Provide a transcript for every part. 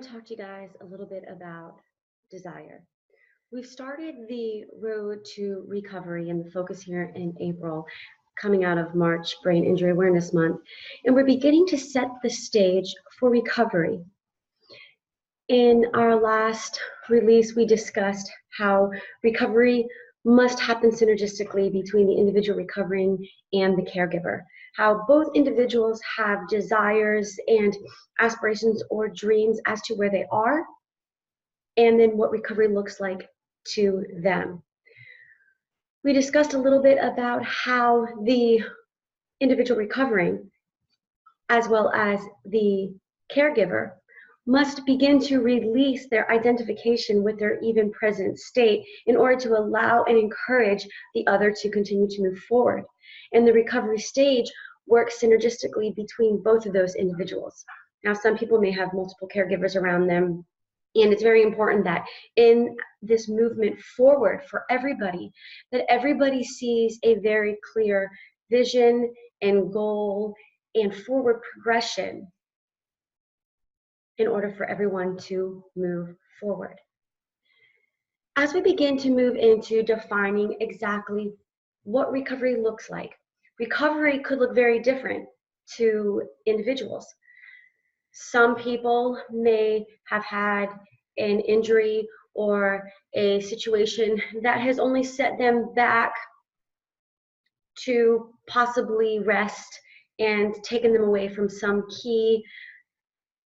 to talk to you guys a little bit about desire. We've started the road to recovery and the focus here in April, coming out of March Brain Injury Awareness Month, and we're beginning to set the stage for recovery. In our last release, we discussed how recovery must happen synergistically between the individual recovering and the caregiver. How both individuals have desires and aspirations or dreams as to where they are, and then what recovery looks like to them. We discussed a little bit about how the individual recovering, as well as the caregiver, must begin to release their identification with their even present state in order to allow and encourage the other to continue to move forward. And the recovery stage works synergistically between both of those individuals. Now, some people may have multiple caregivers around them, and it's very important that in this movement forward for everybody, that everybody sees a very clear vision and goal and forward progression in order for everyone to move forward. As we begin to move into defining exactly what recovery looks like, recovery could look very different to individuals. Some people may have had an injury or a situation that has only set them back to possibly rest and taken them away from some key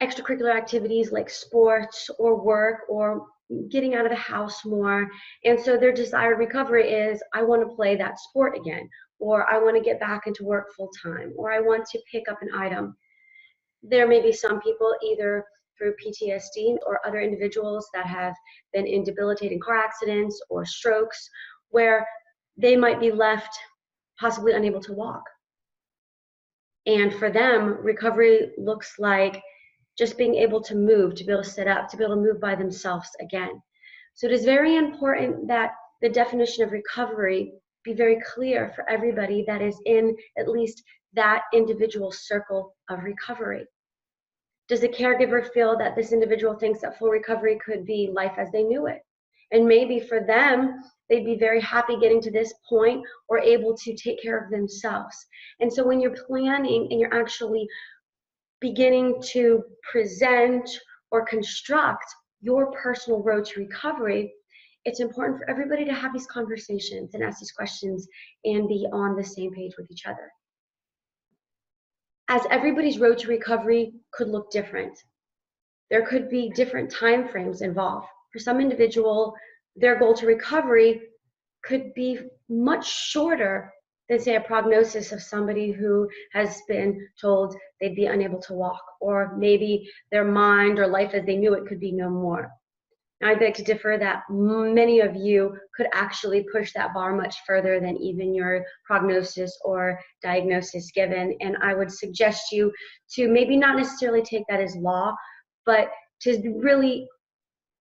extracurricular activities like sports or work or getting out of the house more. And so their desired recovery is, I want to play that sport again, or I want to get back into work full time, or I want to pick up an item. There may be some people either through PTSD or other individuals that have been in debilitating car accidents or strokes where they might be left possibly unable to walk. And for them, recovery looks like just being able to move, to be able to sit up, to be able to move by themselves again. So it is very important that the definition of recovery be very clear for everybody that is in at least that individual circle of recovery. Does the caregiver feel that this individual thinks that full recovery could be life as they knew it? And maybe for them, they'd be very happy getting to this point or able to take care of themselves. And so when you're planning and you're actually beginning to present or construct your personal road to recovery, it's important for everybody to have these conversations and ask these questions and be on the same page with each other. As everybody's road to recovery could look different. There could be different time frames involved. For some individual, their goal to recovery could be much shorter than, say, a prognosis of somebody who has been told they'd be unable to walk, or maybe their mind or life as they knew it could be no more. Now, I beg to differ that many of you could actually push that bar much further than even your prognosis or diagnosis given, and I would suggest you to maybe not necessarily take that as law, but to really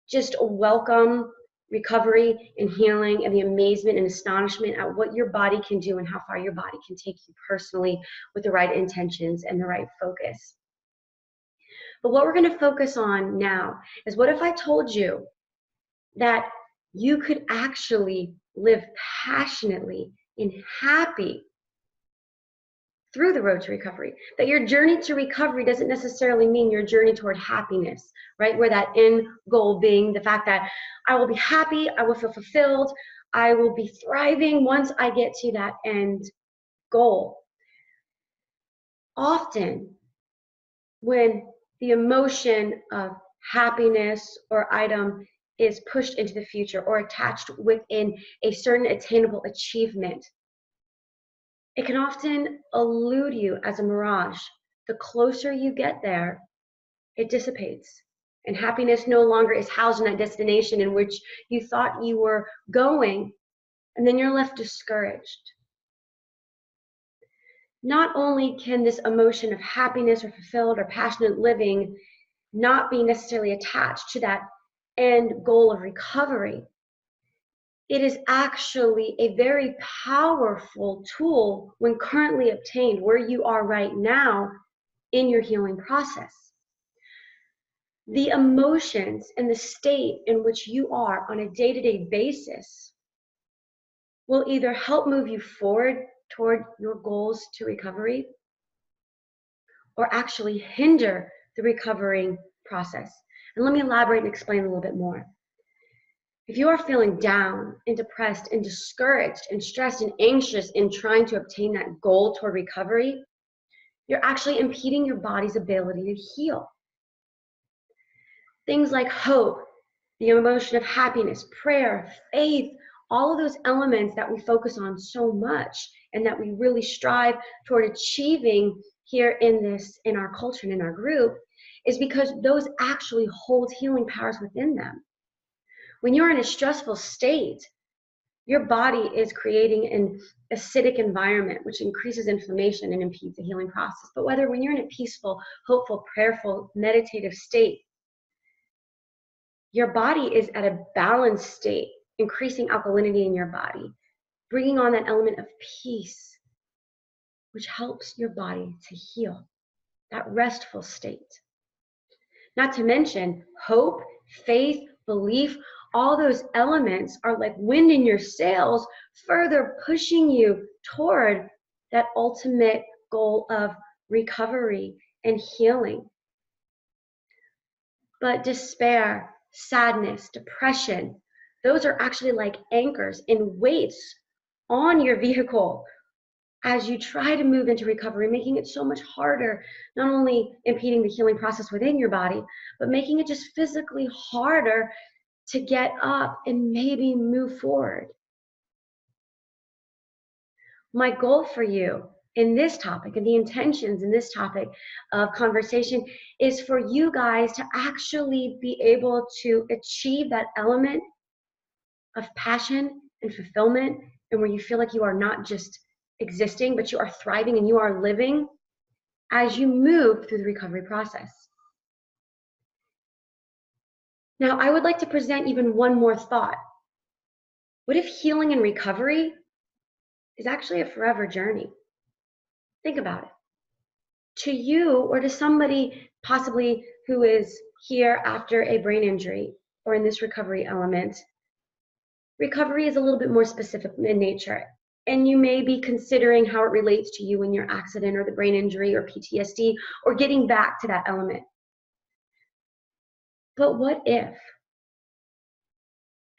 just welcome recovery and healing and the amazement and astonishment at what your body can do and how far your body can take you personally with the right intentions and the right focus. But what we're going to focus on now is, what if I told you that you could actually live passionately and happy through the road to recovery? That your journey to recovery doesn't necessarily mean your journey toward happiness, right? Where that end goal being the fact that I will be happy, I will feel fulfilled, I will be thriving once I get to that end goal. Often, when the emotion of happiness or item is pushed into the future or attached within a certain attainable achievement, it can often elude you as a mirage. The closer you get there, it dissipates. And happiness no longer is housed in that destination in which you thought you were going, and then you're left discouraged. Not only can this emotion of happiness or fulfilled or passionate living not be necessarily attached to that end goal of recovery, it is actually a very powerful tool when currently obtained where you are right now in your healing process. the emotions and the state in which you are on a day-to-day basis will either help move you forward toward your goals to recovery or actually hinder the recovering process. And let me elaborate and explain a little bit more. If you are feeling down and depressed and discouraged and stressed and anxious in trying to obtain that goal toward recovery, you're actually impeding your body's ability to heal. Things like hope, the emotion of happiness, prayer, faith, all of those elements that we focus on so much and that we really strive toward achieving here in our culture and in our group, is because those actually hold healing powers within them. When you're in a stressful state, your body is creating an acidic environment, which increases inflammation and impedes the healing process. But when you're in a peaceful, hopeful, prayerful, meditative state, your body is at a balanced state, increasing alkalinity in your body, bringing on that element of peace, which helps your body to heal, that restful state. Not to mention hope, faith, belief, all those elements are like wind in your sails, further pushing you toward that ultimate goal of recovery and healing. But despair, sadness, depression, those are actually like anchors and weights on your vehicle as you try to move into recovery, making it so much harder, not only impeding the healing process within your body, but making it just physically harder to get up and maybe move forward. My goal for you in this topic and the intentions in this topic of conversation is for you guys to actually be able to achieve that element of passion and fulfillment, and where you feel like you are not just existing, but you are thriving and you are living as you move through the recovery process. Now, I would like to present even one more thought. What if healing and recovery is actually a forever journey? Think about it. To you or to somebody possibly who is here after a brain injury or in this recovery element, recovery is a little bit more specific in nature. And you may be considering how it relates to you in your accident or the brain injury or PTSD or getting back to that element. But what if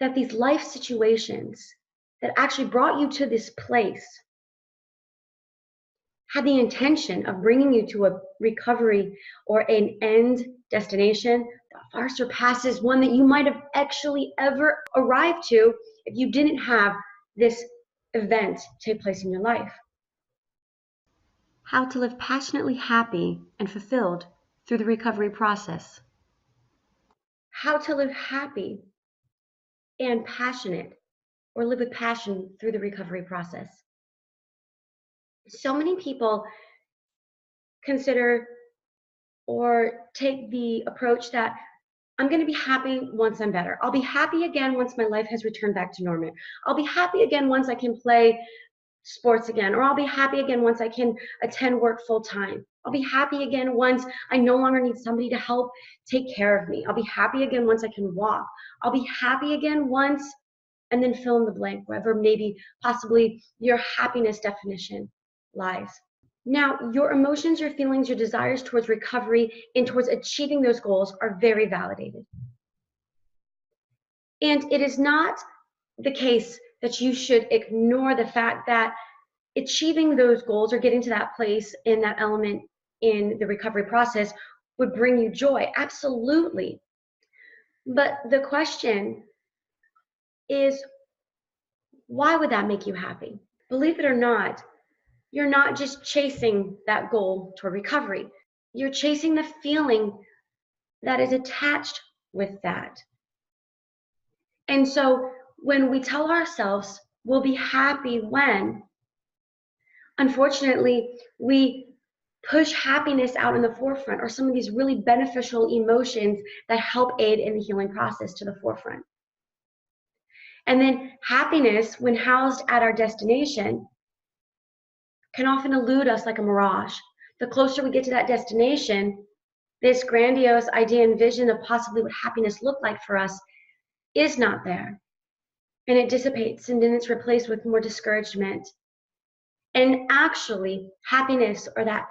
that these life situations that actually brought you to this place had the intention of bringing you to a recovery or an end destination that far surpasses one that you might have actually ever arrived to if you didn't have this event take place in your life? How to live passionately happy and fulfilled through the recovery process. How to live happy and passionate, or live with passion through the recovery process. So many people consider or take the approach that I'm going to be happy once I'm better. I'll be happy again once my life has returned back to normal. I'll be happy again once I can play sports again, or I'll be happy again once I can attend work full time. I'll be happy again once I no longer need somebody to help take care of me. I'll be happy again once I can walk. I'll be happy again once, and then fill in the blank, wherever maybe possibly your happiness definition lies. Now, your emotions, your feelings, your desires towards recovery and towards achieving those goals are very validated. And it is not the case that you should ignore the fact that achieving those goals or getting to that place in that element in the recovery process would bring you joy. Absolutely. But the question is, why would that make you happy? Believe it or not, you're not just chasing that goal toward recovery. You're chasing the feeling that is attached with that. And so when we tell ourselves we'll be happy when, unfortunately, we push happiness out in the forefront, or some of these really beneficial emotions that help aid in the healing process to the forefront. And then happiness, when housed at our destination, can often elude us like a mirage. The closer we get to that destination, this grandiose idea and vision of possibly what happiness looked like for us is not there. And it dissipates, and then it's replaced with more discouragement. And actually, happiness, or that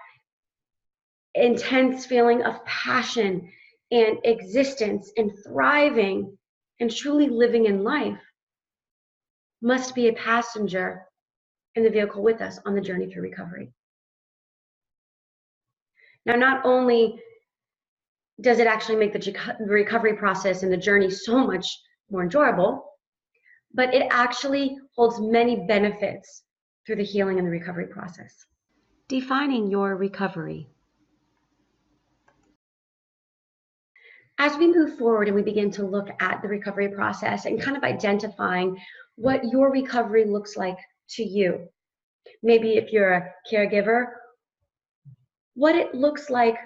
intense feeling of passion and existence and thriving and truly living in life, must be a passenger in the vehicle with us on the journey through recovery. Now, not only does it actually make the recovery process and the journey so much more enjoyable, but it actually holds many benefits through the healing and the recovery process. Defining your recovery. As we move forward and we begin to look at the recovery process and kind of identifying what your recovery looks like to you, maybe if you're a caregiver, what it looks like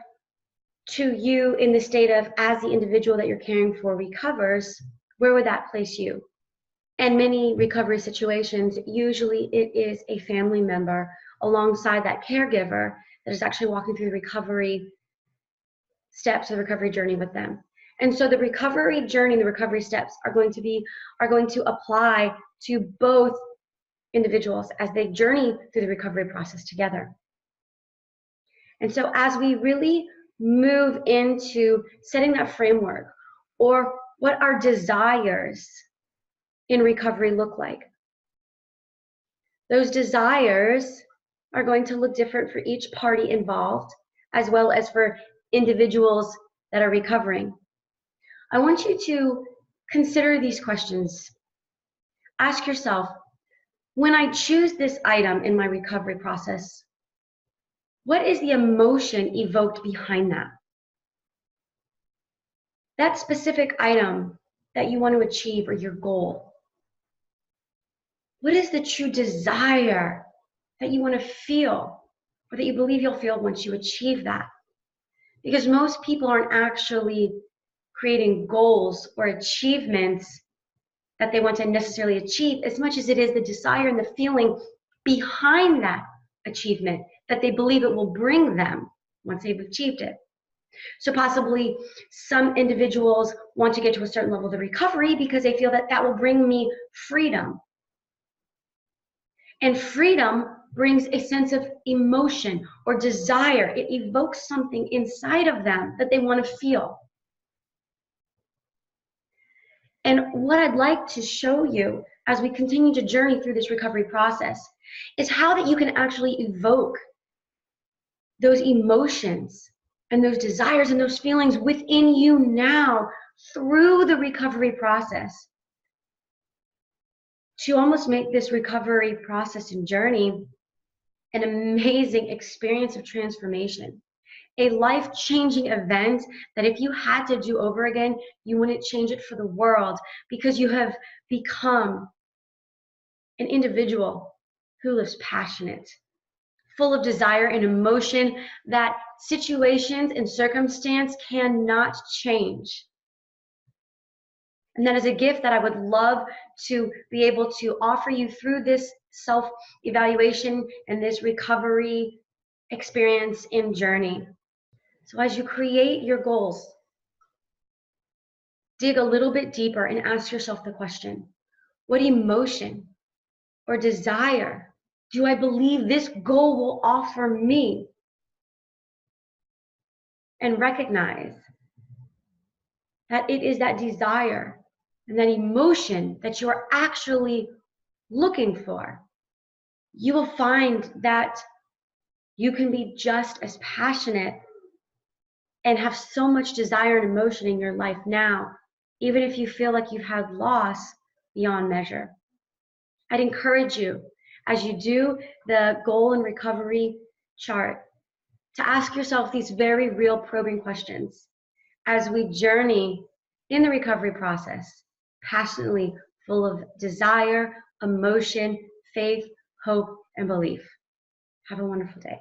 to you in the state of, as the individual that you're caring for recovers, where would that place you? And many recovery situations, usually it is a family member alongside that caregiver that is actually walking through the recovery steps of the recovery journey with them. And so the recovery journey, the recovery steps are going to apply to both individuals as they journey through the recovery process together. And so as we really move into setting that framework, or what our desires in recovery look like, those desires are going to look different for each party involved, as well as for individuals that are recovering. I want you to consider these questions. Ask yourself, when I choose this item in my recovery process, what is the emotion evoked behind that? That specific item that you want to achieve, or your goal. What is the true desire that you want to feel, or that you believe you'll feel once you achieve that? Because most people aren't actually creating goals or achievements that they want to necessarily achieve, as much as it is the desire and the feeling behind that achievement that they believe it will bring them once they've achieved it. So possibly some individuals want to get to a certain level of the recovery because they feel that that will bring me freedom. And freedom brings a sense of emotion or desire. It evokes something inside of them that they want to feel. And what I'd like to show you as we continue to journey through this recovery process is how that you can actually evoke those emotions and those desires and those feelings within you now through the recovery process, to almost make this recovery process and journey an amazing experience of transformation, a life-changing event that if you had to do over again, you wouldn't change it for the world, because you have become an individual who lives passionate, full of desire and emotion that situations and circumstance cannot change. And that is a gift that I would love to be able to offer you through this self-evaluation and this recovery experience and journey. So as you create your goals, dig a little bit deeper and ask yourself the question, what emotion or desire do I believe this goal will offer me? And recognize that it is that desire and that emotion that you are actually looking for. You will find that you can be just as passionate and have so much desire and emotion in your life now, even if you feel like you've had loss beyond measure. I'd encourage you, as you do the goal and recovery chart, to ask yourself these very real probing questions as we journey in the recovery process, passionately full of desire, emotion, faith, hope, and belief. Have a wonderful day.